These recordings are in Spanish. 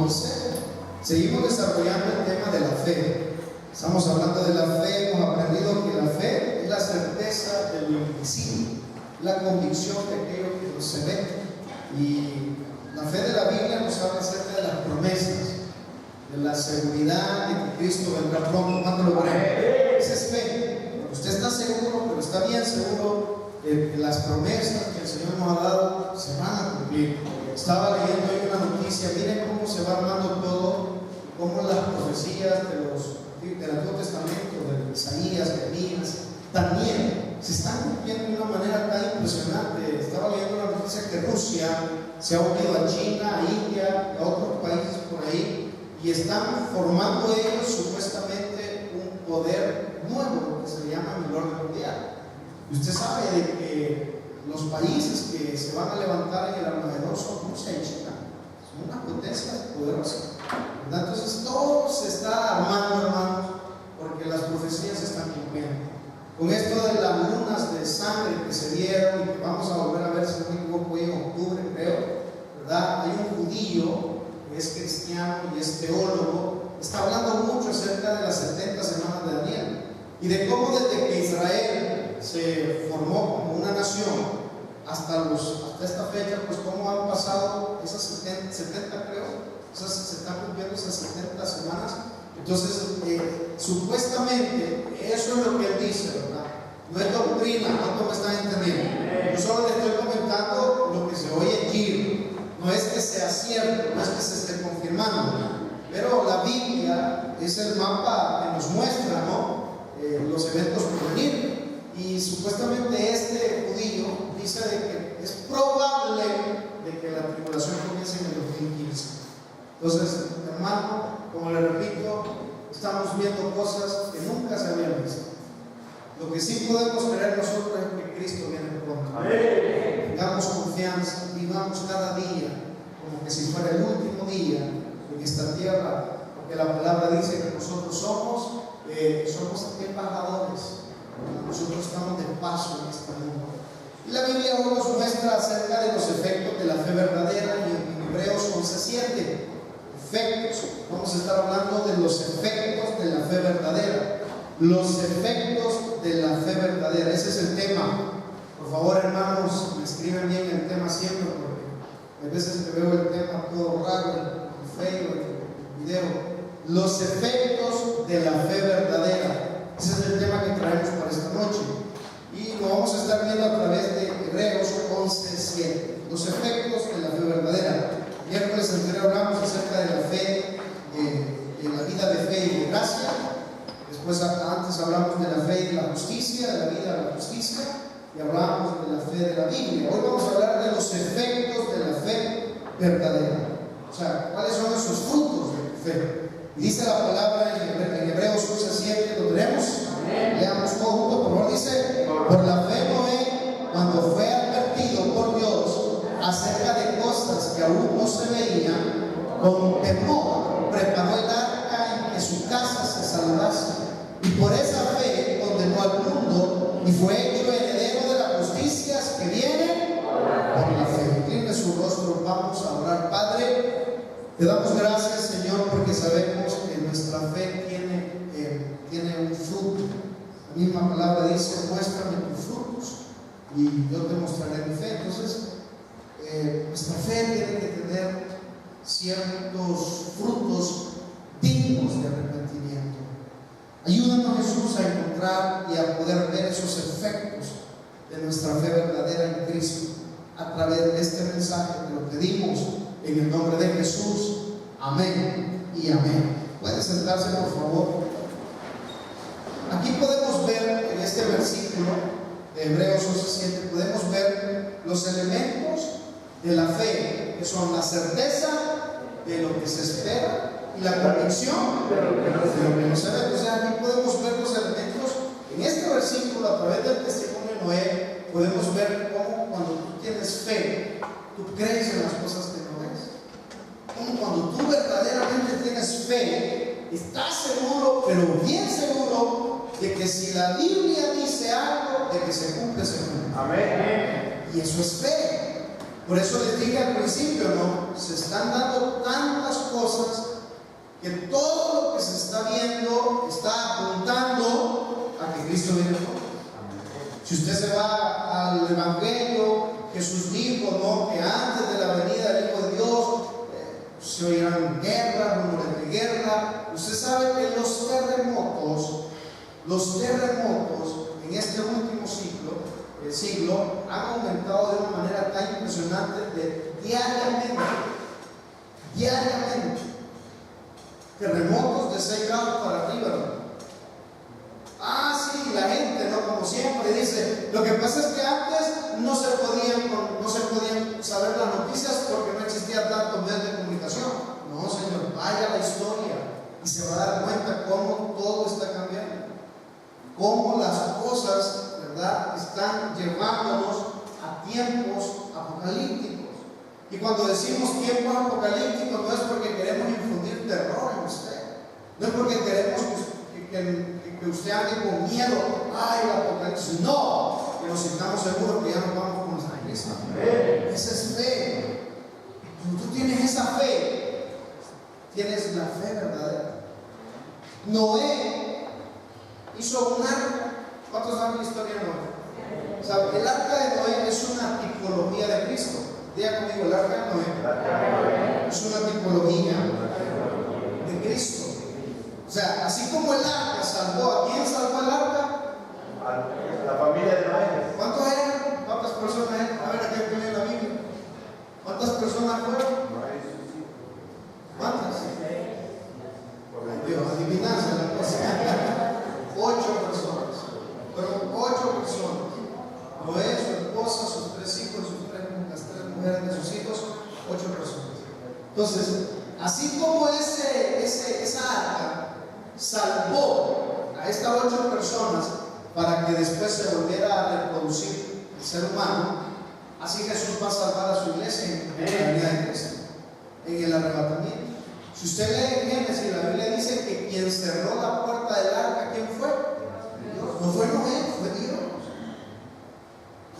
11. Seguimos desarrollando el tema de la fe. Estamos hablando de la fe. Hemos aprendido que la fe es la certeza de lo invisible, la convicción de aquello que no se ve. Y la fe de la Biblia nos habla acerca de las promesas, de la seguridad de que Cristo vendrá pronto. ¿Cuánto lo creen? Esa es fe. Usted está seguro, pero está bien seguro de que las promesas que el Señor nos ha dado se van a cumplir. Estaba leyendo hoy una noticia. Miren cómo se va armando todo, cómo las profecías del Antiguo Testamento, de Isaías, Jeremías, también se están cumpliendo de una manera tan impresionante. Estaba leyendo una noticia que Rusia se ha unido a China, a India, a otros países por ahí, y están formando ellos supuestamente un poder nuevo que se llama el orden mundial. Y usted sabe de que los países que se van a levantar en el armagedón son Rusia y China, son unas potencias poderosas, ¿verdad? Entonces todo se está armando, hermanos, porque las profecías se están cumpliendo. Con esto de las lunas de sangre que se dieron y que vamos a volver a ver, si no me equivoco, hoy en octubre, creo, ¿verdad? Hay un judío que es cristiano y es teólogo, está hablando mucho acerca de las 70 semanas de Daniel y de cómo desde que Israel se formó como una nación hasta esta fecha, pues cómo han pasado esas 70 creo, se están cumpliendo esas 70 semanas. Entonces, supuestamente, eso es lo que él dice, ¿verdad? No es doctrina, ¿cuánto me están entendiendo? Yo solo le estoy comentando lo que se oye allí. No es que sea cierto, no es que se esté confirmando, pero la Biblia es el mapa que nos muestra, ¿no? Los eventos por venir. Y supuestamente este judío dice de que es probable de que la tribulación comience en el 2015. Entonces, hermano, como le repito, estamos viendo cosas que nunca se habían visto. Lo que sí podemos creer nosotros es que Cristo viene pronto. Tengamos confianza, vivamos cada día como que si fuera el último día en esta tierra, porque la palabra dice que nosotros somos embajadores. Nosotros estamos de paso en este mundo. Y la Biblia hoy nos muestra acerca de los efectos de la fe verdadera, y en Hebreos 11:7. Efectos. Vamos a estar hablando de los efectos de la fe verdadera. Los efectos de la fe verdadera. Ese es el tema. Por favor, hermanos, me escriben bien el tema siempre, porque a veces que veo el tema todo raro, el feo, el video. Los efectos de la fe verdadera. Ese es el tema que traemos para esta noche. Y lo vamos a estar viendo a través de Hebreos 11:7. Los efectos de la fe verdadera. Miércoles anterior hablamos acerca de la fe, de la vida de fe y de gracia. Después, antes hablamos de la fe y de la justicia, de la vida de la justicia, y hablamos de la fe de la Biblia. Hoy vamos a hablar de los efectos de la fe verdadera. O sea, ¿cuáles son esos frutos de fe? Y dice la palabra en Hebreos 11:7, ¿lo tenemos? Leamos todo junto, por favor. Dice: por la fe Noé, cuando fue advertido por Dios acerca de cosas que aún no se veían, con temor preparó el arca en que su casa se salvase, y por esa fe condenó al mundo y fue hecho heredero de las justicias que vienen por la fe. Incline su rostro, vamos a orar. Padre, te damos gracias, Señor, porque sabemos que nuestra fe tiene un fruto. La misma palabra dice: muéstrame tus frutos y yo te mostraré mi fe. Entonces, nuestra fe tiene que tener ciertos frutos dignos de arrepentimiento. Ayúdanos, Jesús, a encontrar y a poder ver esos efectos de nuestra fe verdadera en Cristo a través de este mensaje. Te lo pedimos en el nombre de Jesús. Amén y amén. Pueden sentarse, por favor. Aquí podemos ver en este versículo de Hebreos 11:7, podemos ver los elementos de la fe, que son la certeza de lo que se espera y la convicción de lo que no se ve. Entonces aquí podemos ver los elementos. En este versículo, a través del testimonio de Noé, podemos ver cómo cuando tú tienes fe, tú crees en las cosas que no ves. Como cuando tú verdaderamente tienes fe, estás seguro, pero bien seguro, de que si la Biblia dice algo, de que se cumple, se cumple. Amén. Y eso es fe. Por eso les dije al principio, ¿no? Se están dando tantas cosas cosas, que todo lo que se está viendo está apuntando a que Cristo viene pronto. Si usted se va al Evangelio, Jesús dijo, ¿no?, que antes de la venida del Hijo de Dios se oirán guerras, rumores de guerra. Usted sabe que los terremotos en este último siglo han aumentado de una manera tan impresionante diariamente. Terremotos de 6 grados para arriba, ¿no? Sí, la gente, ¿no?, como siempre dice, lo que pasa es que antes no se podían saber las noticias porque no existía tantos medios de comunicación. No, señor, vaya a la historia y se va a dar cuenta cómo todo está cambiando, cómo las cosas, ¿verdad?, están llevándonos a tiempos apocalípticos. Y cuando decimos tiempos apocalípticos, no es porque queremos infundir terror en usted, no es porque queremos que usted ande con miedo, el apocalipsis. No, que nos sintamos seguros que ya nos vamos con nuestra iglesia. Esa es fe. Cuando tú tienes esa fe, tienes la fe verdadera. Noé hizo un arca. ¿Cuántos saben la historia de Noé? O sea, el arca de Noé es una tipología de Cristo. Diga conmigo, el arca de Noé es una tipología de Cristo. O sea, así como el arca salvó, ¿a quién salvó el arca? A la familia de Noé. ¿Cuántos eran? ¿Cuántas personas eran? A ver, aquí hay que leer la Biblia. ¿Cuántas personas fueron? ¿Cuántas? Dios, adivinanza la cosa. 8 personas. Fueron 8 personas. Noé, su esposa, sus 3 hijos, las 3 mujeres de sus hijos, 8 personas. Entonces, así como esa arca salvó a estas 8 personas para que después se volviera a reproducir el ser humano, así Jesús va a salvar a su iglesia en la venida de Cristo, en el arrebatamiento. Si usted lee en Génesis, la Biblia dice que quien cerró la puerta del arca, ¿quién fue? Dios. No fue Noé, fue Dios.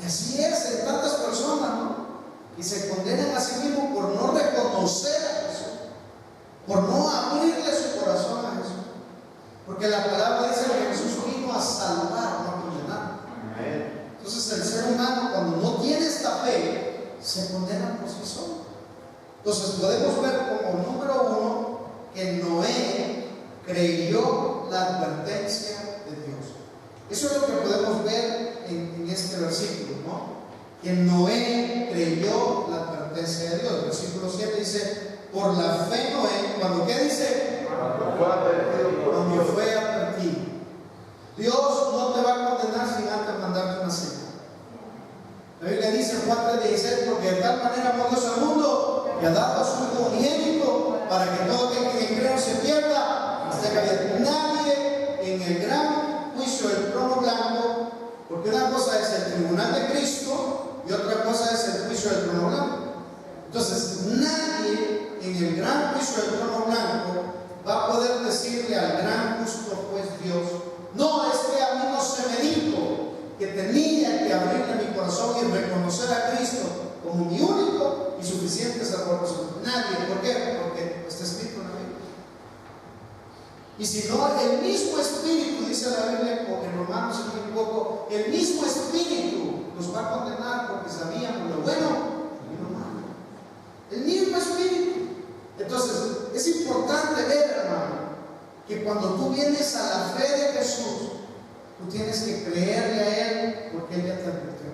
Y así es en tantas personas, ¿no?, y se condenan a sí mismos por no reconocer a Jesús, por no abrirle su corazón a Jesús. Porque la palabra dice que Jesús vino a salvar, no a condenar. Entonces el ser humano, cuando no tiene esta fe, se condena por sí solo. Entonces podemos ver como número 1 que Noé creyó la advertencia de Dios. Eso es lo que podemos ver en este versículo, ¿no? Que Noé creyó la advertencia de Dios. El versículo 7 dice, por la fe Noé, cuando ¿qué dice? Cuando fue advertido. Dios no te va a condenar sin antes mandarte una señal. La Biblia dice en Juan 3:16, porque de tal manera amó Dios al mundo que ha dado a su Hijo unigénito para que todo aquel que cree no se pierda, mas tenga vida. Nadie en el gran juicio del trono blanco, porque una cosa es el tribunal de Cristo y otra cosa es el juicio del trono blanco. Entonces, nadie en el gran juicio del trono blanco va a poder decirle al gran justo juez Dios, no, es que a mí no se me dijo que tenía que abrirle mi corazón y reconocer a Cristo como mi único y suficiente Salvador. Nadie. ¿Por qué? Porque está escrito en la Biblia. Y si no, el mismo Espíritu, dice la Biblia en Romanos, si no me equivoco, el mismo Espíritu nos va a condenar porque sabíamos lo bueno y lo malo. El mismo Espíritu. Entonces, es importante ver, hermano, que cuando tú vienes a la fe de Jesús, tú tienes que creerle a Él porque Él ya te advirtió.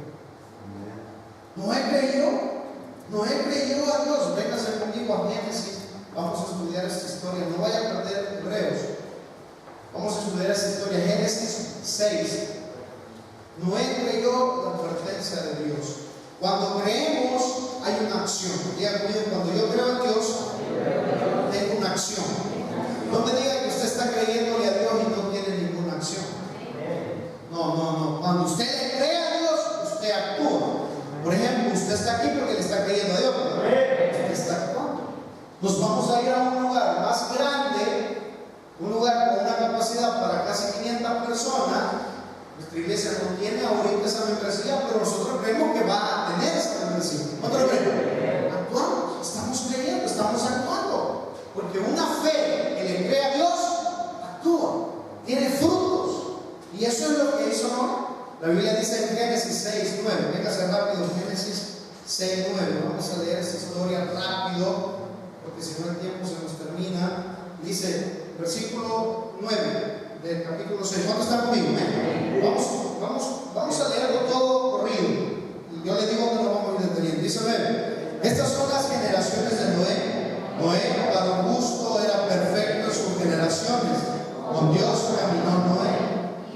Noé creyó a Dios. Véngase conmigo a Génesis. Vamos a estudiar esta historia. No vaya a perder Hebreos. Vamos a estudiar esta historia. Génesis 6. Noé creyó la advertencia de Dios. Cuando creemos, hay una acción. Diga conmigo, cuando yo creo en Dios, tengo una acción. No me diga que usted está creyéndole a Dios y no tiene ninguna acción. No. Cuando usted le cree a Dios, usted actúa. Por ejemplo, usted está aquí porque le está creyendo a Dios, ¿no? Usted está actuando. Nos vamos a ir a un lugar más grande, un lugar con una capacidad para casi 500 personas. Nuestra iglesia no tiene ahorita esa membresía, pero nosotros creemos que va a tener esa membresía. ¿Nosotros creemos? Actuamos, estamos creyendo, estamos actuando. Porque una fe que le cree a Dios, actúa, tiene frutos. Y eso es lo que hizo Noé. La Biblia dice en Génesis 6:9. Véngase rápido, Génesis 6:9. Vamos a leer esta historia rápido, porque si no el tiempo se nos termina. Dice, versículo 9 del capítulo 6. ¿Cuántos están conmigo? Vamos a leerlo todo corrido. Y yo le digo dónde lo vamos a ir deteniendo. Dice, estas son las generaciones de Noé. Noé, varón justo, era perfecto en sus generaciones. Con Dios caminó Noé.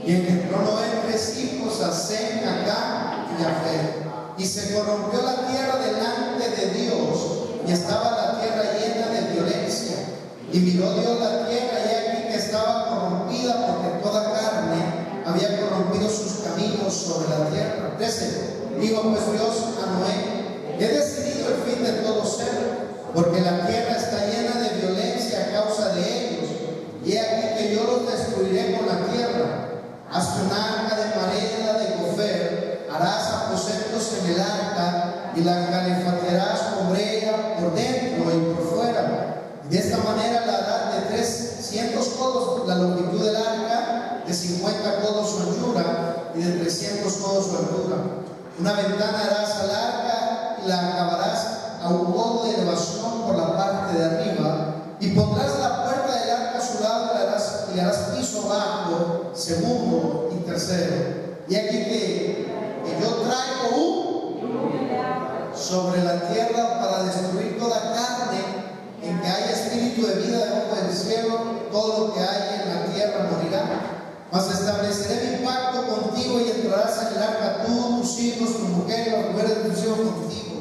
Y engendró Noé 3 hijos, a Sem, a Cam y a Jafet. Y se corrompió la tierra delante de Dios, y estaba la tierra llena de violencia. Y miró Dios la tierra, y aquí que estaba corrompida, porque toda carne había corrompido sus caminos sobre la tierra. 13. Dijo pues Dios a Noé: he decidido el fin de todo ser, porque la tierra está llena de violencia a causa de ellos. Y he aquí que yo los destruiré con la tierra. Hazte un arca de madera de gofer, harás aposentos en el arca y la calefatearás con ella por dentro y por fuera. Y de esta manera la harás de 300 codos la longitud del arca, de 50 codos su anchura y de 300 codos su altura. Una ventana harás al arca y la acabarás a un codo de elevación por la parte de arriba, y pondrás la puerta del arca a su lado y le harás piso bajo, segundo y tercero. Y aquí que yo traigo sobre la tierra para destruir toda carne en que haya espíritu de vida debajo del cielo. Todo lo que hay en la tierra morirá. Mas estableceré mi pacto contigo, y entrarás en el arca tú, tus hijos, tu mujer y las mujeres de tus hijos contigo.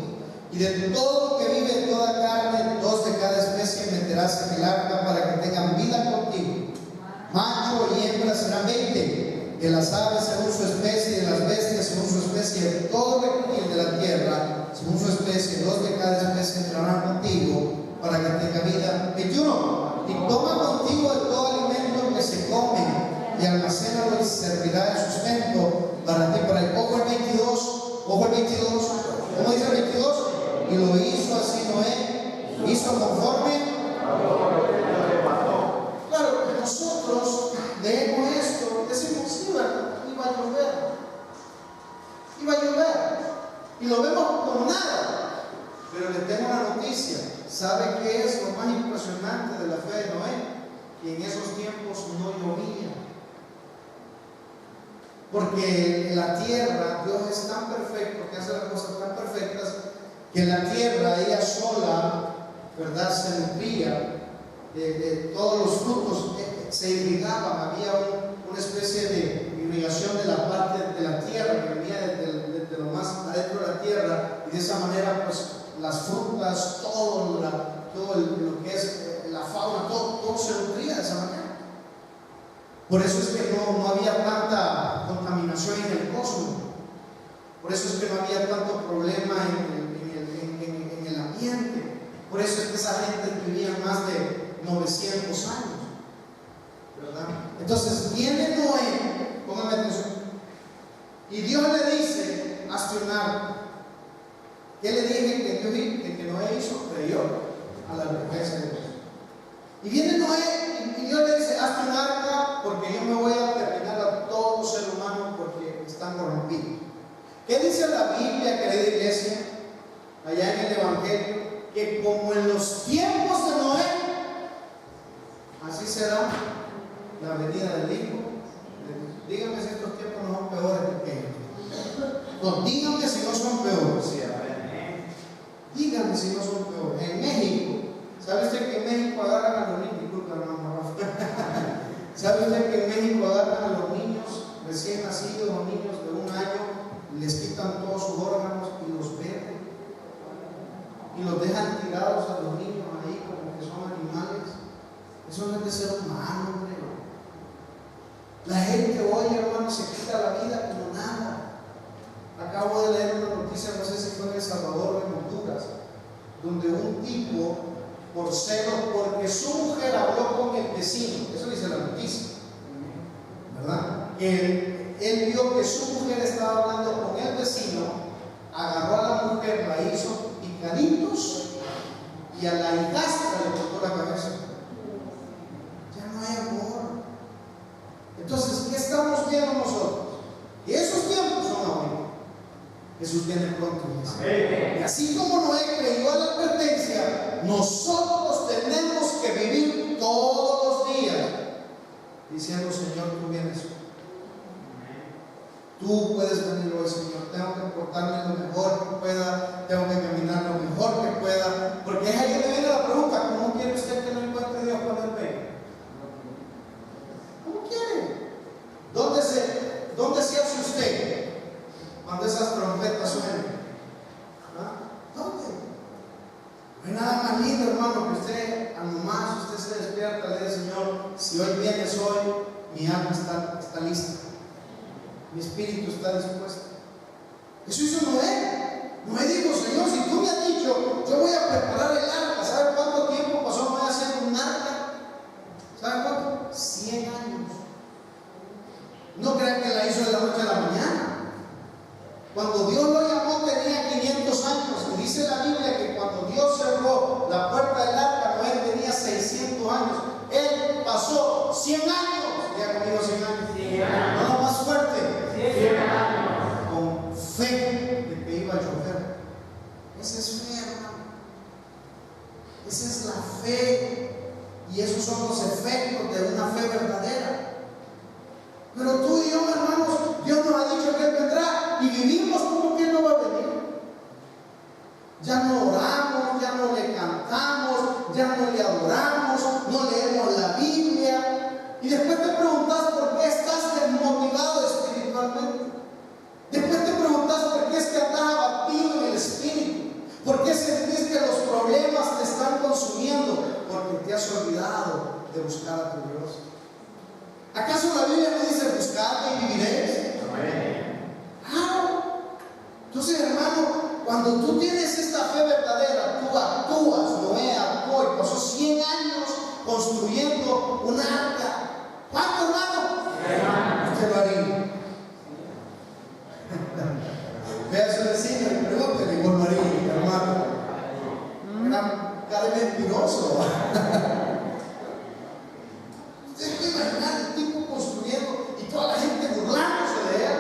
Y de todo lo que vive toda carne, 2 de cada especie meterás en el arca, para que tengan vida contigo. Macho y hembra serán 20, de las aves según su especie, de las bestias según su especie, de todo reptil de la tierra según su especie, 2 de cada especie entrarán contigo, para que tenga vida. 21. Y toma contigo de todo alimento que se come, y almacénalo, y servirá de sustento para ti. Para el ojo el 22, ojo el 22. ¿Cómo dice el 22? Y lo hizo así Noé, hizo conforme. Claro, nosotros leemos esto, decimos, sí, iba a llover, y lo vemos como nada. Pero le tengo una noticia. ¿Sabe qué es lo más impresionante de la fe de Noé? Que en esos tiempos no llovía. Porque en la tierra Dios es tan perfecto, que hace las cosas tan perfectas, que la tierra ella sola, ¿verdad?, se nutría de todos los frutos, se irrigaban. Había una especie de irrigación de la parte de la tierra que venía de lo más adentro de la tierra, y de esa manera pues las frutas, todo lo que es la fauna, todo se nutría de esa manera. Por eso es que no había tanta contaminación en el cosmos. Por eso es que no había tanto problema en el ambiente. Por eso es que esa gente vivía más de 900 años, ¿verdad? Entonces viene Noé, póngame atención, y Dios le dice: hazte un arca. ¿Qué le dije que Noé hizo? Creyó a la promesa de Dios. Y viene Noé y Dios le dice: hazte un arca, porque yo me voy a terminar a todo ser humano, porque están corrompidos. ¿Qué dice la Biblia, querida iglesia, allá en el Evangelio? Que como en los tiempos de Noé, así será la venida del Hijo. Díganme si estos tiempos no son peores que aquellos. No, díganme si no son peores. Díganme si no son peores. En México, ¿sabe usted que en México agarran a los niños? Disculpa, no, ¿sabe usted que en México agarran a los niños recién nacidos o niños de 1 año, les quitan todos sus órganos y los venden? Y los dejan tirados a los niños ahí como que son animales. Eso no es de ser humano, hombre. La gente hoy, hermano, se quita la vida como nada. Acabo de leer una noticia, no sé si fue en El Salvador o en Honduras, donde un tipo, por celos, porque su mujer habló con el vecino, eso dice la noticia, ¿verdad? Él vio que su mujer estaba hablando con el vecino, agarró a la mujer, la hizo picaditos, y a la hijastra le cortó la cabeza. así como Noé creyó a la advertencia, nosotros tenemos que vivir todos los días diciendo: Señor, tú vienes. Tú puedes venir hoy, Señor. Tengo que portarme lo mejor que pueda, tengo que caminar lo mejor que pueda, porque es ahí que me viene la pregunta: ¿cómo quiere usted que no encuentre Dios cuando Él venga? ¿Cómo quiere? ¿Dónde se hace usted cuando esas trompetas suenen? ¿Dónde? No hay nada más lindo, hermano, que usted, a nomás usted se despierta, le dice: Señor, si hoy vienes hoy, mi alma está lista, mi espíritu está dispuesto. Eso hizo Noé. Noé dijo: Señor, si tú me has dicho, yo voy a preparar el arca. ¿Sabe cuánto tiempo pasó Noé haciendo un arca? ¿Sabe cuánto? 100 años. No crean que la hizo de la noche a la mañana. Cuando Dios lo llamó tenía 500 años. Y dice la Biblia que cuando Dios cerró la puerta del arca, Noé tenía 600 años. Él pasó 100 años. Ya conmigo 100 años. 100 años. No, más fuerte. 100 años. Con fe de que iba a llover. Esa es fe, hermano. Esa es la fe. Y esos son los efectos de una fe verdadera. Pero tú y yo, hermanos, Dios nos ha dicho que Él vendrá y vivimos como que Él no va a venir. Ya no oramos, ya no le cantamos, ya no le adoramos, no leemos la Biblia. Y después te preguntas por qué estás desmotivado espiritualmente. Después te preguntas por qué es que andas abatido en el espíritu. ¿Por qué sentís que los problemas te están consumiendo? Porque te has olvidado de buscar a tu Dios. ¿Acaso la Biblia no dice: buscadme y viviréis? Claro. Entonces, hermano, cuando tú tienes esta fe verdadera, tú actúas. Noé actuó y pasó 100 años construyendo un arca. ¿Cuánto, hermano? Usted lo haría. Ve a su vecino y pregúntele: ¿vos lo harías, hermano? Era cada vez mentiroso. Usted puede imaginar el tipo construyendo y toda la gente burlándose de él.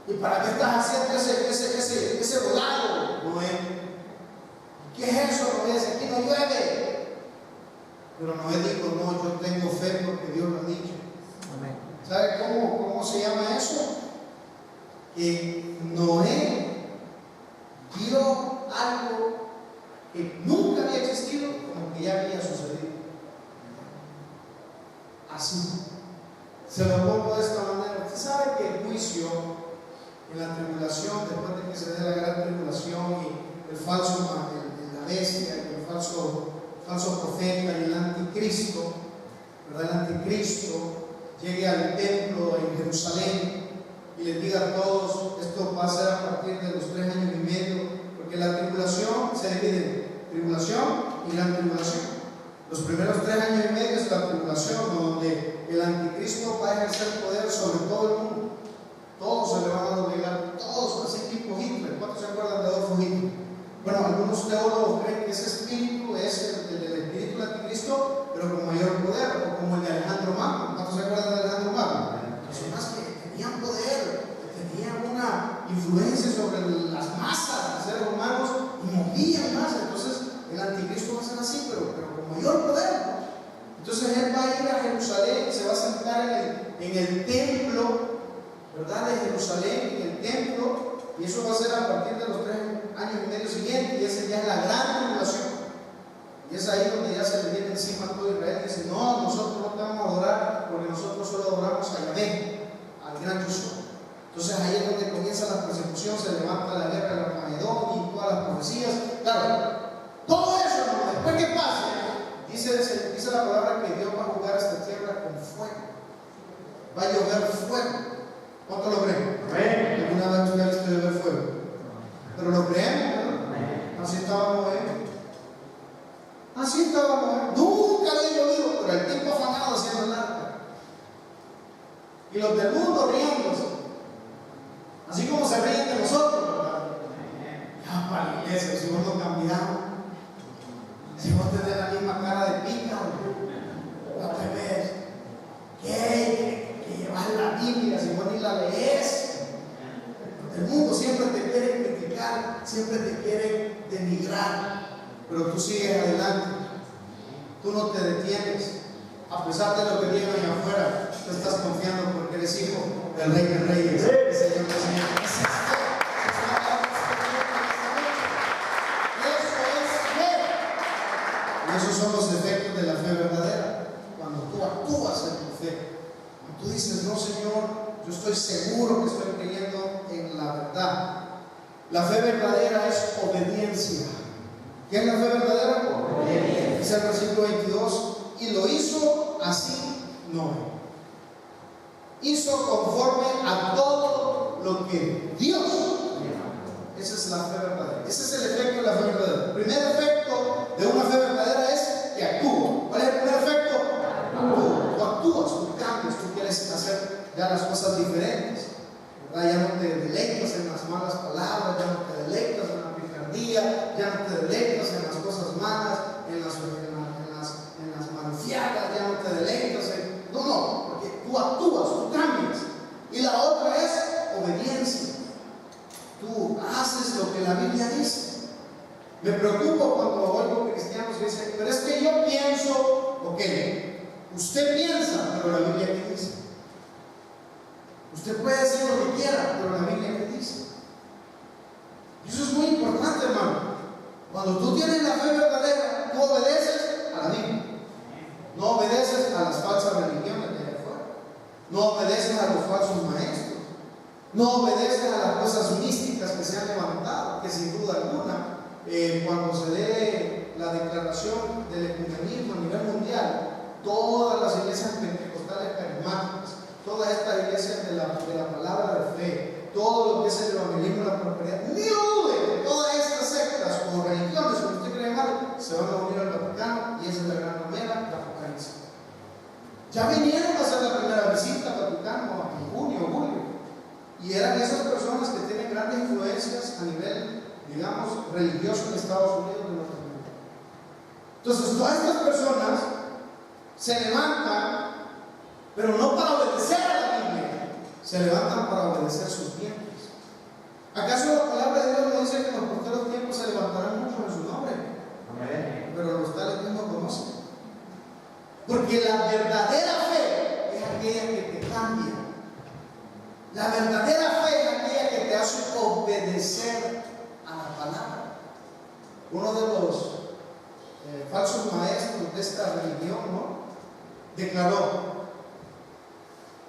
¿Y para qué estás haciendo ese volado, Noé? ¿Qué es eso, Noé? Si aquí no llueve. Pero Noé dijo: no, yo tengo fe porque Dios lo ha dicho. Amén. ¿Sabe cómo se llama eso? Que Noé vio algo que nunca había existido, como que ya había sucedido. Así. Se lo pongo de esta manera. Usted sabe que el juicio en la tribulación, después de que se dé la gran tribulación y el falso, la bestia, y el falso profeta y el anticristo, ¿verdad? El anticristo llegue al templo en Jerusalén y les diga a todos: esto va a ser a partir de los 3 años y medio, porque la tribulación se divide en tribulación y gran tribulación. Los primeros 3 años y medio es la tribulación, donde el anticristo va a ejercer poder sobre todo el mundo. Todos se le van a doblegar, todos, así tipo Hitler. ¿Cuántos se acuerdan de Adolfo Hitler? Bueno, algunos teólogos creen que ese espíritu es el espíritu del anticristo, pero con mayor poder, o como el de Alejandro Magno. ¿Cuántos se acuerdan de Alejandro Magno? Personas que tenían poder, que tenían una influencia sobre las masas de seres humanos y movían más. Entonces el anticristo va a ser así, pero con mayor poder. Entonces él va a ir a Jerusalén, se va a sentar en el templo, ¿verdad? De Jerusalén, en el templo, y eso va a ser a partir de los 3 años y medio siguientes, y esa ya es la gran tribulación. Y es ahí donde ya se le viene encima a todo Israel y dice: no, nosotros no te vamos a adorar, porque nosotros solo adoramos a Yahvé, al gran Yo Soy. Entonces ahí es donde comienza la persecución, se levanta la guerra del Armagedón y todas las profecías. Claro, todo eso, ¿no? Después que pase, dice la palabra que Dios va a jugar esta tierra con fuego. Va a llover fuego. ¿Cuánto lo creen? ¿Alguna vez usted ha visto llover fuego? Pero lo creemos, ¿no? Así estábamos, Así estábamos, nunca había llovido, pero el tipo afanado haciendo el arca. Y los del mundo riéndose. Así como se ríen de nosotros, ¿verdad? Ya para la iglesia, si vos no cambiamos, si vos tenés la misma cara de pica, no te ves. Que llevas la Biblia, si vos ni la lees. El mundo siempre te quiere criticar. siempre te quiere denigrar, pero tú sigues adelante, tú no te detienes. A pesar de lo que digan allá afuera, tú estás confiando porque eres hijo del Rey de Reyes, Señor de Señores. Y esos son los efectos de la fe verdadera. Cuando tú actúas en tu fe, cuando tú dices, no, Señor, yo estoy seguro que estoy creyendo en la verdad. La fe verdadera es obediencia. ¿Qué es la fe verdadera? Obediencia. Dice el versículo 22, y lo hizo así Noé. Hizo conforme a todo lo que Dios. Esa es la fe verdadera. Ese es el efecto de la fe verdadera. El primer efecto de una fe verdadera es que actúa. ¿Cuál es el primer efecto? Actúa. Tú actúas, tú cambias, tú quieres hacer ya las cosas diferentes. ¿Verdad? Ya no te deleitas en las malas palabras, ya no te deleitas en la picardía, ya no te deleitas en las cosas malas, en las manufiadas, ya no te deleitas en... No, porque tú actúas, tú cambias. Y la otra es obediencia. Tú haces lo que la Biblia dice. Me preocupo cuando oigo cristianos que dicen, pero es que yo pienso, ok, usted piensa, pero la Biblia ¿qué dice? Usted puede decir lo que quiera, pero la Biblia ¿qué dice? Y eso es muy importante, hermano. Cuando tú tienes la fe verdadera, tú obedeces a la Biblia. No obedeces a las falsas religiones de allá afuera. No obedeces a los falsos maestros. No obedeces a las cosas místicas que se han levantado, que sin duda alguna, cuando se lee la declaración del ecumenismo a nivel mundial, todas las iglesias pentecostales carismáticas, todas estas iglesias de la palabra de fe, todo lo que es el evangelismo y la prosperidad, ni lo dude, todas estas sectas o religiones, como usted cree mal, se van a unir al Vaticano, y esa es la gran ramera, la Apocalipsis. Ya vinieron a hacer la primera visita al Vaticano en junio o julio. Y eran esas personas que tienen grandes influencias a nivel, digamos, religioso en Estados Unidos de Norteamérica. Entonces, todas estas personas se levantan, pero no para obedecer a la Biblia, se levantan para obedecer sus vientres. ¿Acaso la palabra de Dios no dice que en los postreros tiempos se levantarán muchos en su nombre? Amén. Pero los tales que no conocen. Porque la verdadera fe es aquella que te cambia. La verdadera fe es aquella que te hace obedecer a la palabra. Uno de los falsos maestros de esta religión, ¿no?, declaró: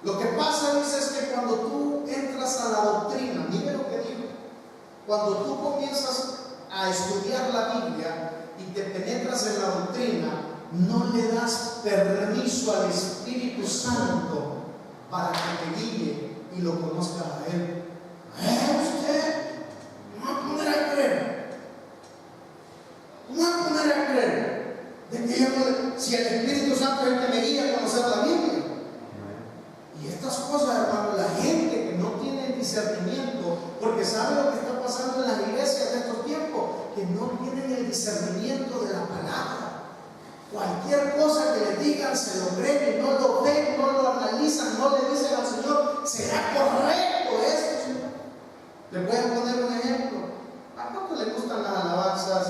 lo que pasa, dice, es que cuando tú entras a la doctrina, mire lo que dijo, cuando tú comienzas a estudiar la Biblia y te penetras en la doctrina, no le das permiso al Espíritu Santo para que te guíe y lo conozca a Él. Usted no va a poner a creer. ¿Cómo va a poner a creer? De que yo no, si el Espíritu Santo es el que me guía a conocer la Biblia. Y estas cosas, hermano, la gente que no tiene discernimiento, porque sabe lo que está pasando en las iglesias de estos tiempos, que no tienen el discernimiento de la palabra. Cualquier cosa que le digan se lo creen y no lo ven, no lo analizan, no le dicen al Señor, ¿será correcto esto, Señor? Le voy a poner un ejemplo. ¿A cuánto le gustan las alabanzas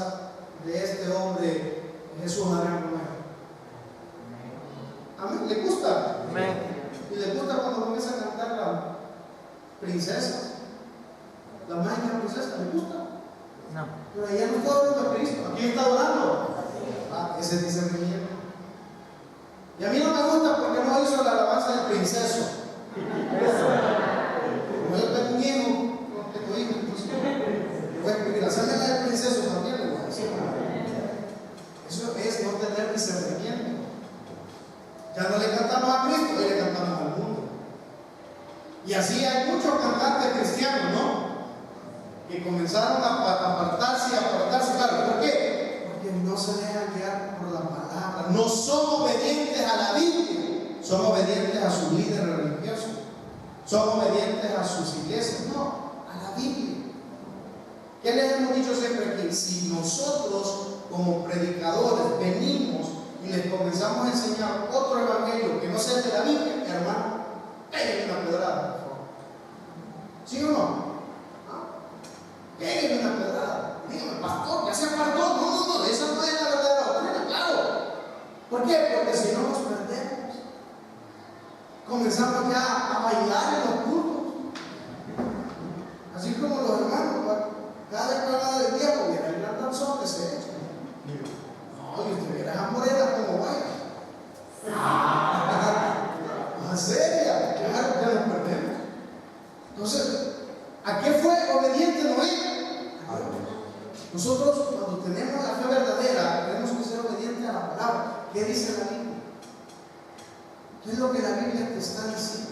de este hombre, Jesús Adrián Romero? ¿A mí le gusta? Amén. ¿Y le gusta cuando comienza a cantar la princesa? ¿La mágica princesa? ¿Le gusta? No. Pero ella no está adorando a Cristo. ¿A quién está adorando? Ese discernimiento. Y a mí no me gusta porque no hizo la alabanza del princeso. Como yo tengo un hijo, no tengo hijo, entonces le voy a escribir, hacerle la del princeso también, le voy a decir. Eso es no tener discernimiento. Ya no le cantamos a Cristo, hoy le cantamos al mundo. Y así hay muchos cantantes cristianos, ¿no?, que comenzaron a apartarse. Claro, ¿por qué? Porque no se dejan guiar por la palabra, no son obedientes a la Biblia, son obedientes a sus líderes religiosos, son obedientes a sus iglesias, no, a la Biblia. ¿Qué les hemos dicho siempre aquí? Si nosotros como predicadores venimos y les comenzamos a enseñar otro evangelio que no sea de la Biblia, hermano, pégale una pedrada, por favor. ¿Sí o no? Pégale una pedrada. ¿Por qué? Porque si no nos perdemos. Comenzamos ya a bailar en los cultos. Así como los hermanos, cada vez que habla del viejo, viene el gran danzón que se echa. No, y usted viera a Morena como baila. ¿En serio? Claro que nos perdemos. Entonces, ¿a qué fue obediente Noé? Nosotros, cuando tenemos la fe verdadera, tenemos que ser obedientes a la palabra. ¿Qué dice la Biblia? ¿Qué es lo que la Biblia te está diciendo?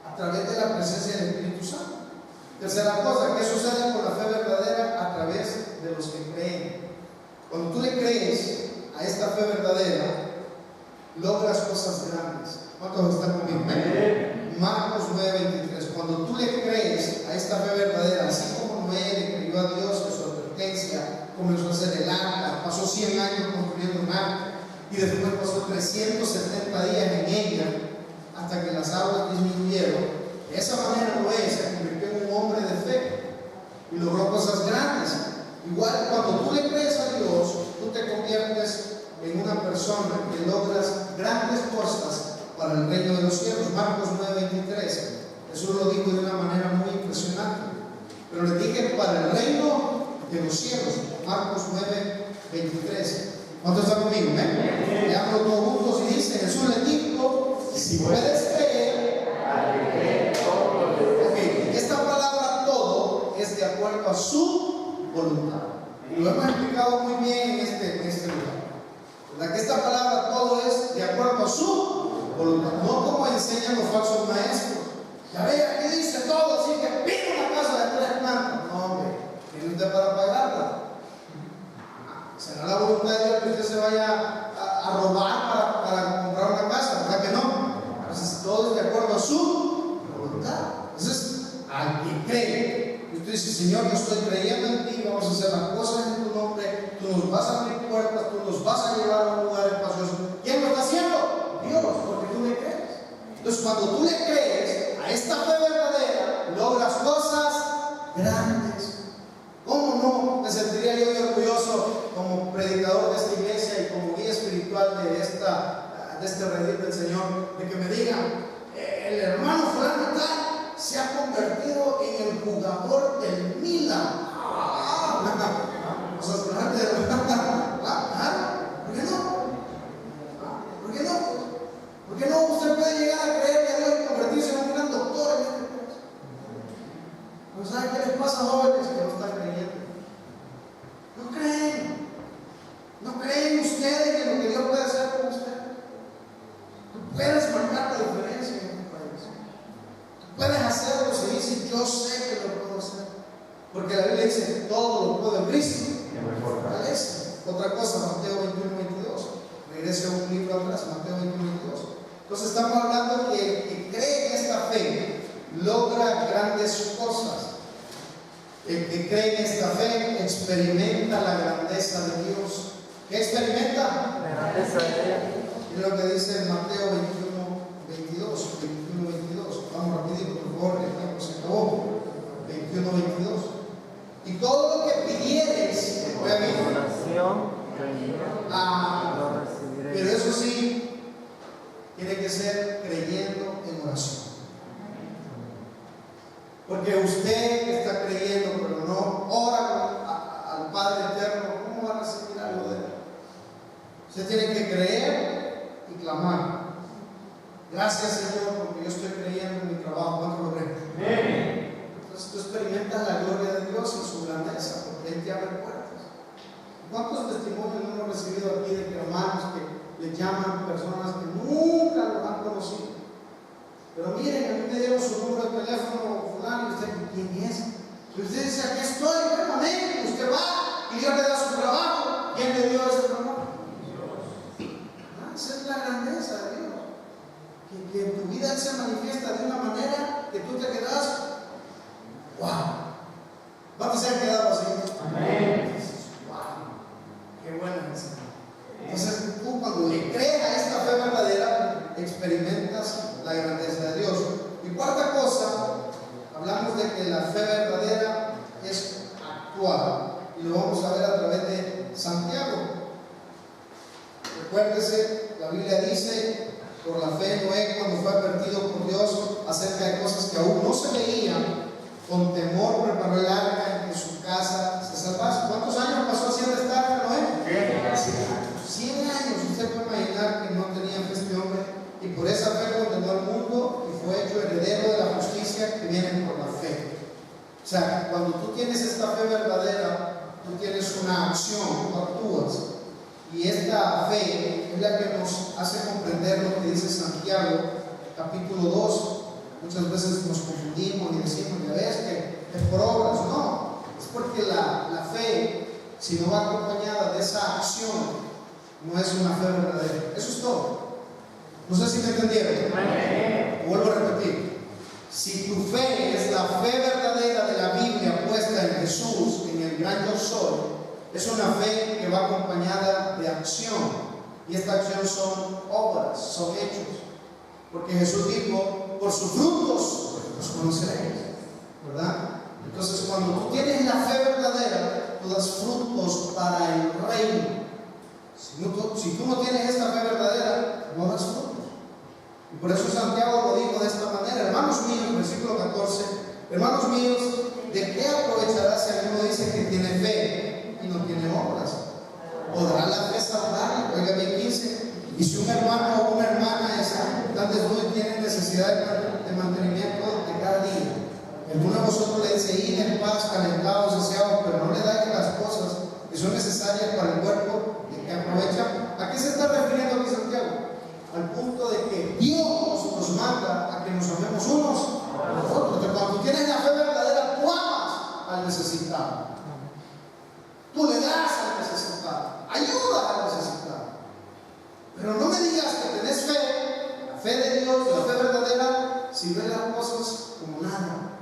A través de la presencia del Espíritu Santo. Tercera cosa, ¿qué sucede con la fe verdadera? A través de los que creen. Cuando tú le crees a esta fe verdadera, logras cosas grandes. ¿Cuántos están conmigo? Marcos 9:23. Cuando tú le crees a esta fe verdadera, así como Noé le creyó a Dios que su advertencia comenzó a hacer el arca, pasó 100 años construyendo un arca y después pasó 370 días en ella hasta que las aguas disminuyeron. De esa manera Noé se convirtió en un hombre de fe y logró cosas grandes. Igual, cuando tú le crees a Dios, tú te conviertes en una persona que logras grandes cosas para el reino de los cielos. Marcos 9:23. Jesús lo dijo de una manera muy impresionante. Pero le dije para el reino de los cielos. Marcos 9:23. ¿Cuántos están conmigo? Leámoslo todos juntos y dice: Jesús le dijo, si puedes creer. Ok, esta palabra todo es de acuerdo a su voluntad. Y lo hemos explicado muy bien en este lugar. ¿Verdad? Que esta palabra todo es de acuerdo a su voluntad. No como enseñan los falsos maestros. Ya ve, aquí dice todo, así que pide una casa de 3 plantas. No, hombre, tiene usted para pagarla. ¿Será la voluntad de Dios que usted se vaya a robar para comprar una casa? ¿Verdad que no? Entonces todo es de acuerdo a su voluntad. Entonces, al que cree, y usted dice: Señor, yo estoy creyendo en ti, vamos a hacer las cosas en tu nombre, tú nos vas a abrir puertas, tú nos vas a llevar a un lugar espacioso. ¿Quién lo está haciendo? Dios, porque tú le crees. Entonces, cuando tú le crees a esta fe verdadera, logras cosas grandes. ¿Cómo no me sentiría yo muy orgulloso como predicador de esta iglesia y como guía espiritual de este redil del Señor, de que me digan: el hermano fulano tal se ha convertido en el jugador del Milan? Cosas grandes, ¿verdad? ¿Por qué no? ¿Por qué no? ¿Por qué no usted puede llegar a creer a Dios y convertirse en un gran doctor en este país? ¿No saben qué les pasa a jóvenes que no están creyendo? No creen. No creen ustedes en lo que Dios puede hacer con ustedes. Tú puedes marcar la diferencia en este país. Tú puedes hacerlo si dices: yo sé que lo puedo hacer. Porque la Biblia dice: todo lo puedo en Cristo. Otra cosa, Mateo 21:22. Regrese a un libro atrás, Mateo 21:22. Entonces estamos hablando que el que cree en esta fe logra grandes cosas. El que cree en esta fe experimenta la grandeza de Dios. ¿Qué experimenta? La grandeza de Dios. Mira lo que dice en Mateo 21:22. Vamos rapidito, por favor, que el tiempo se acabó. 21:22. Y todo lo que pidiereis, pero eso sí, tiene que ser creyendo en oración. Porque usted que está creyendo, pero no ora al Padre Eterno, ¿cómo va a recibir algo de él? Usted tiene que creer y clamar: gracias, Señor, porque yo estoy creyendo en mi trabajo. ¿Cuánto lo creen? Entonces tú experimentas la gloria de Dios y su grandeza, porque Él te abre puertas. ¿Cuántos testimonios no hemos recibido aquí de hermanos que le llaman personas que nunca los han conocido? Pero miren, a mí me dieron su número de teléfono fulano, y usted: ¿quién es? Y usted dice: aquí estoy, permanente. Usted va y Dios le da su trabajo. ¿Quién le dio ese trabajo? Esa es la grandeza de Dios. Que en tu vida se manifiesta de una manera que tú te quedas: ¡wow! ¿Cuántos se han quedado así? Amén. ¡Wow! ¡Qué buena enseñanza! Entonces tú, cuando le crees a esta fe verdadera, experimentas la grandeza de Dios. Y cuarta cosa, hablamos de que la fe verdadera es actual, y lo vamos a ver a través de Santiago. Recuerda acuérdese, la Biblia dice, por la fe Noé, cuando fue advertido por Dios acerca de cosas que aún no se veían, con temor preparó el arca en que su casa se salvase. ¿Cuántos años pasó haciendo esta arca Noé? 100 años. Usted puede imaginar que no tenía fe este hombre, y por esa fe condenó al mundo y fue hecho heredero de la justicia que viene por la fe. O sea, cuando tú tienes esta fe verdadera, tú tienes una acción, tú actúas. Y esta fe es la que nos hace comprender lo que dice Santiago, capítulo 2. Muchas veces nos confundimos y decimos, ya ves que es por obras. No, es porque la fe, si no va acompañada de esa acción, no es una fe verdadera. Eso es todo. No sé si me entendieron. Vuelvo a repetir. Si tu fe es la fe verdadera de la Biblia puesta en Jesús, en el gran yo soy, es una fe que va acompañada de acción. Y esta acción son obras, son hechos. Porque Jesús dijo, por sus frutos los conoceréis, ¿verdad? Entonces, cuando tú tienes la fe verdadera, tú das frutos para el reino. Si tú no tienes esta fe verdadera, no das frutos. Y por eso Santiago lo dijo de esta manera: hermanos míos, versículo 14, hermanos míos, ¿de qué aprovechará si alguno dice que tiene fe y no tiene obras? ¿Podrá la fe salvarle? Oiga bien, 15. Y si un hermano o una hermana están desnudos y tienen necesidad de mantenimiento de cada día, alguno de vosotros le dice, id en paz, calentados, saciados, pero no le dais las cosas que son necesarias para el cuerpo, ¿de qué aprovechan? ¿A qué se está refiriendo aquí Santiago? Al punto de que Dios nos manda a que nos amemos unos a otros. Porque cuando tú tienes la fe verdadera, tú amas al necesitado, tú le das al necesitado, ayudas al necesitado. Pero no me digas que tenés fe, la fe de Dios, la fe verdadera, si ves las cosas como nada,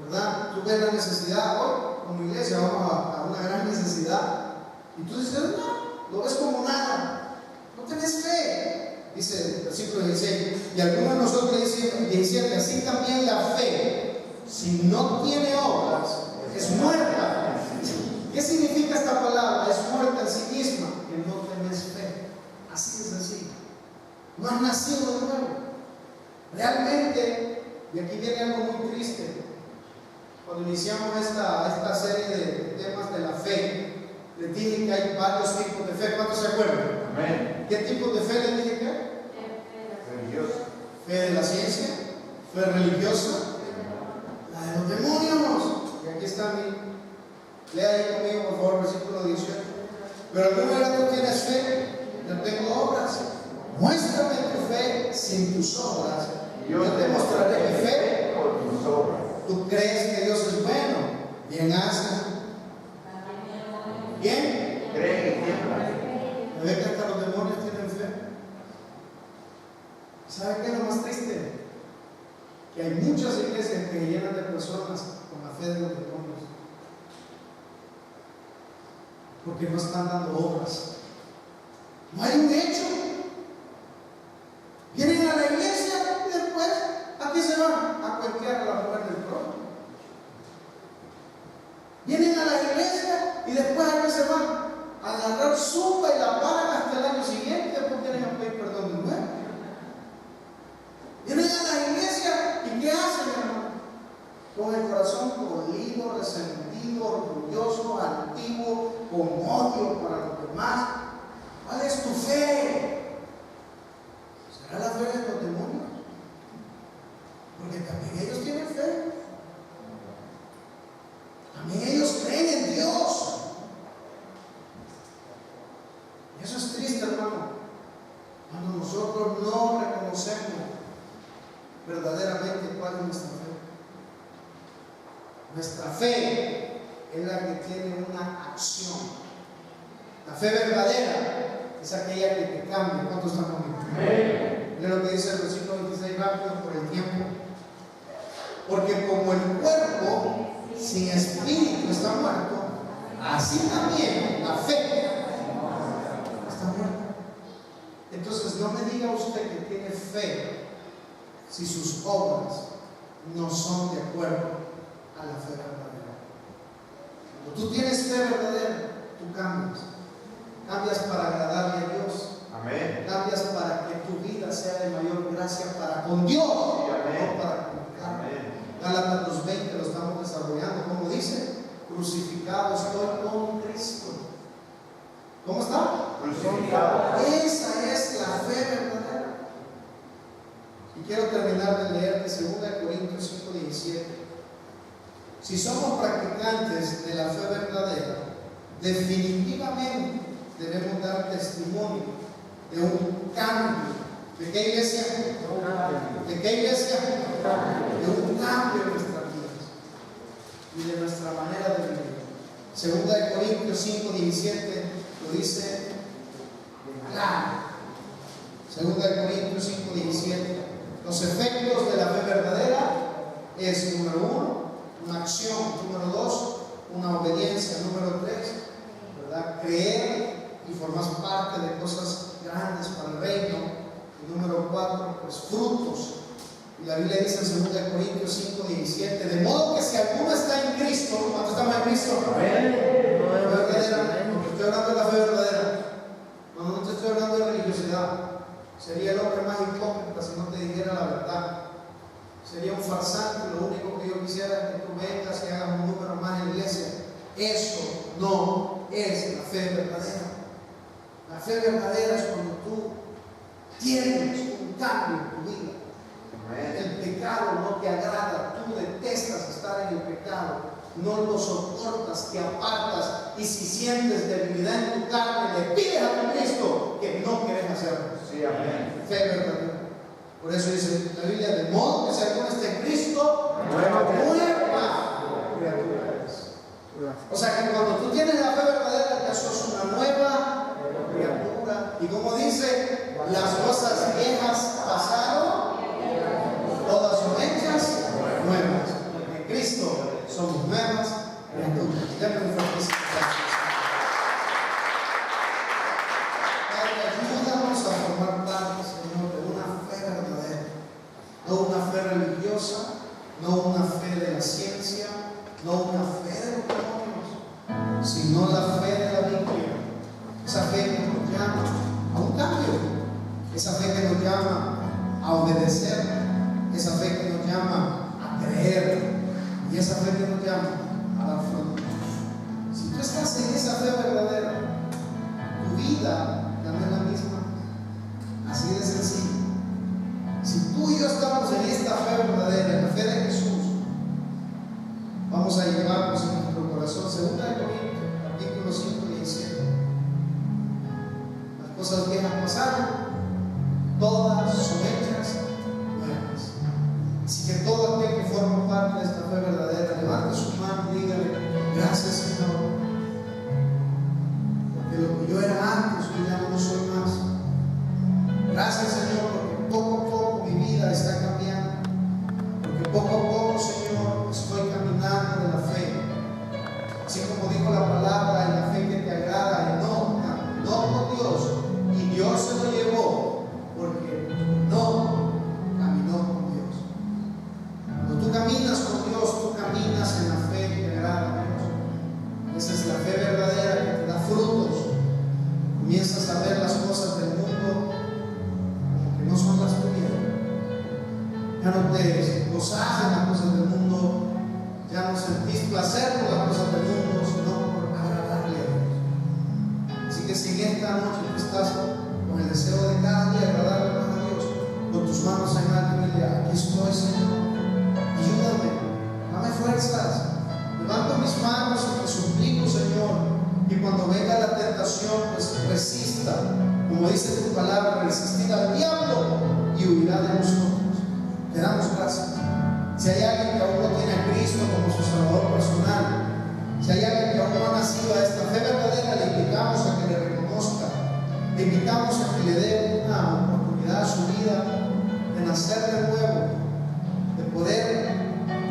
¿verdad? Tú ves la necesidad hoy, como iglesia, vamos a una gran necesidad, y tú dices, no, lo ves como nada, no tenés fe. Dice el versículo 16, y algunos de nosotros decían que así también la fe, si no tiene obras, es muerta. ¿Qué significa esta palabra? Es muerta en sí misma, que no tenés fe. Así de sencillo. No has nacido de nuevo. Realmente, y aquí viene algo muy triste. Cuando iniciamos esta serie de temas de la fe, les dije que hay varios tipos de fe. ¿Cuántos se acuerdan? Amén. ¿Qué tipo de fe les dije que? Religiosa. Fe de la ciencia, fe religiosa, la de los demonios. Y aquí está lea ahí conmigo, por favor, versículo 18. Pero alguno de tú tienes fe, yo tengo obras. Muéstrame tu fe sin tus obras. Yo te mostraré mi fe con tus obras. Tú crees que Dios es bueno, bien haces. Bien. Cree y tiembla. ¿Me ve que hasta los demonios tienen fe? ¿Sabe qué es lo más triste? Que hay muchas iglesias que llenan de personas con la fe de los demonios, porque no están dando obras. No hay un hecho. Vienen a la iglesia y después, ¿a qué se van? A cuentear a la mujer del prójimo. Vienen a la iglesia y después, ¿a qué se van? A agarrar zumba y la paran hasta el año siguiente, después tienen que pedir perdón de nuevo. Vienen a la iglesia y ¿qué hacen, hermano? Con el corazón dolido, resentido, orgulloso, altivo, con odio para los demás. ¿Cuál es tu fe? ¿Será la fe de los demonios? Porque también ellos tienen fe. También ellos creen en Dios. Y eso es triste, hermano, cuando nosotros no reconocemos verdaderamente cuál es nuestra fe. Nuestra fe es la que tiene una acción. La fe verdadera es aquella que te cambia. ¿Cuántos están conmigo? Mira lo que dice el versículo 26 rápido por el tiempo. Porque como el cuerpo sin espíritu está muerto, así también la fe está muerta. Entonces no me diga usted que tiene fe si sus obras no son de acuerdo a la fe verdadera. Cuando tú tienes fe verdadera, tú cambias para agradarle a Dios. 17. Si somos practicantes de la fe verdadera, definitivamente debemos dar testimonio de un cambio. ¿De qué iglesia? ¿De qué iglesia? De un cambio en nuestras vidas y de nuestra manera de vivir. Segunda de Corintios 5:17 lo dice claro. Segunda de Corintios 5:17. Los efectos de la fe verdadera es, número 1, una acción; número 2, una obediencia; número 3, ¿verdad?, creer y formar parte de cosas grandes para el reino; y número 4, pues frutos. Y la Biblia dice en 2 Corintios 5:17, de modo que si alguno está en Cristo, ¿cuánto estamos en Cristo? Amén. La verdadera, no estoy hablando de la fe verdadera, no te estoy hablando de religiosidad. Sería el hombre más hipócrita si no te dijera la verdad. Sería un farsante. Lo único que yo quisiera es que tú vengas y hagas un número más en la iglesia. Eso no es la fe verdadera. La fe verdadera es cuando tú tienes un cambio en tu vida. El pecado no te agrada, tú detestas estar en el pecado, no lo soportas, te apartas, y si sientes debilidad en tu carne, le pides a tu Cristo que no quieres hacerlo. Sí, amén. Fe verdadera. Por eso dice la Biblia, de modo que si alguno está en Cristo, nueva criatura es. O sea que cuando tú tienes la fe verdadera, ya sos una nueva criatura. Y como dice, las cosas viejas pasaron, todas son hechas nuevas. En Cristo somos nuevas criaturas. Denle un fuerte aplauso. Padre, ayúdanos a formar parte, Señor, de una fe verdadera. No una fe religiosa, no una fe de la ciencia, no una fe de los demonios, sino la fe de la Biblia. Esa fe que nos llama a un cambio, esa fe que nos llama a obedecer, esa fe que nos llama a creer, y esa fe que nos llama a dar fruto. Si tú estás en esa fe verdadera, tu vida ya no es la misma. Así de sencillo. Si tú y yo estamos en esta fe verdadera, en la fe de Jesús, vamos a llevarnos en nuestro corazón. 2 Corintios, capítulo 5:17. Las cosas viejas pasaron, todas son hechas nuevas. Así que todo aquel que forma parte de esta fe verdadera, levante su mano y dígale: gracias, Señor, porque lo que yo era antes, hoy ya no lo soy más. Gracias, Señor, porque poco a poco mi vida está cambiando, porque poco a poco, Señor, estoy caminando en la fe. Así como dijo la palabra, en la fe que te agrada, no con Dios, y Dios se lo llevó, porque no caminó con Dios. Cuando tú caminas con Dios, tú caminas en la fe que te agrada a Dios. Esa es la fe verdadera que te da frutos. Comienzas a ver las cosas del mundo como que no son las tuyas. Ya no te gozas en las cosas del mundo, ya no sentís placer por las cosas del mundo, sino por agradarle a Dios. Así que si en esta noche tú estás con el deseo de cada día agradarle más a Dios, con tus manos en alto, dile: aquí estoy, Señor, ayúdame, dame fuerzas. Levanto mis manos y te suplico, Señor, que cuando venga la tentación, pues resista, como dice tu palabra, resistir al diablo y huirá de nosotros. Te damos gracias. Si hay alguien que aún no tiene a Cristo como su Salvador personal, si hay alguien que aún no ha nacido a esta fe verdadera, le invitamos a que le reconozca, le invitamos a que le dé una oportunidad a su vida de nacer de nuevo, de poder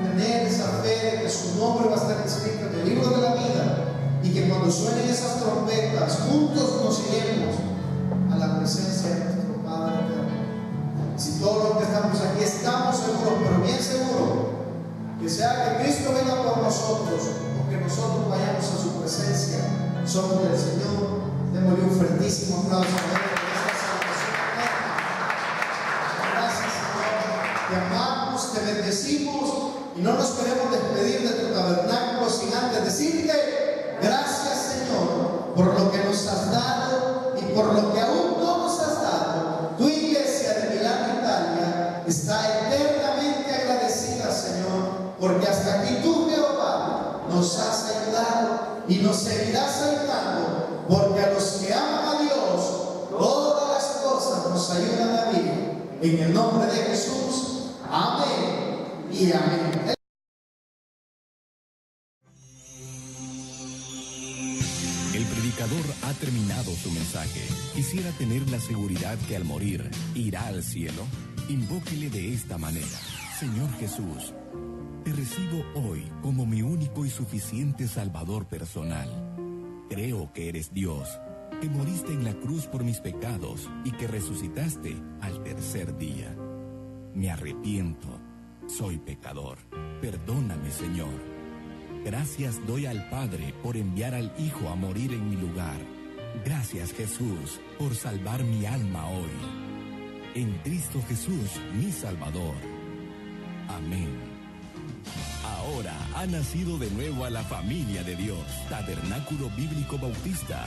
tener esa fe de que su nombre va a estar escrito en el libro de la vida, y que cuando suenen esas trompetas, juntos nos iremos a la presencia de nuestro Padre eterno. Si todos los que estamos aquí estamos seguros, pero bien seguros, que sea que Cristo venga por nosotros o que nosotros vayamos a su presencia, somos del Señor. Démosle un fuertísimo aplauso a Él por esta salvación eterna. Gracias, Señor. Te amamos, te bendecimos y no nos queremos despedir de tu tabernáculo sin antes decirte: gracias, Señor, por lo que nos has dado y por lo que aún no nos has dado. Tu iglesia de Milán, Italia, está eternamente agradecida, Señor, En el nombre de Jesús, amén y amén. El predicador ha terminado su mensaje. Quisiera tener la seguridad que al morir irá al cielo. Invóquele de esta manera: Señor Jesús, te recibo hoy como mi único y suficiente Salvador personal. Creo que eres Dios, que moriste en la cruz por mis pecados y que resucitaste al tercer día. Me arrepiento, soy pecador. Perdóname, Señor. Gracias doy al Padre por enviar al Hijo a morir en mi lugar. Gracias, Jesús, por salvar mi alma hoy. En Cristo Jesús, mi Salvador. Amén. Ahora ha nacido de nuevo a la familia de Dios. Tabernáculo Bíblico Bautista.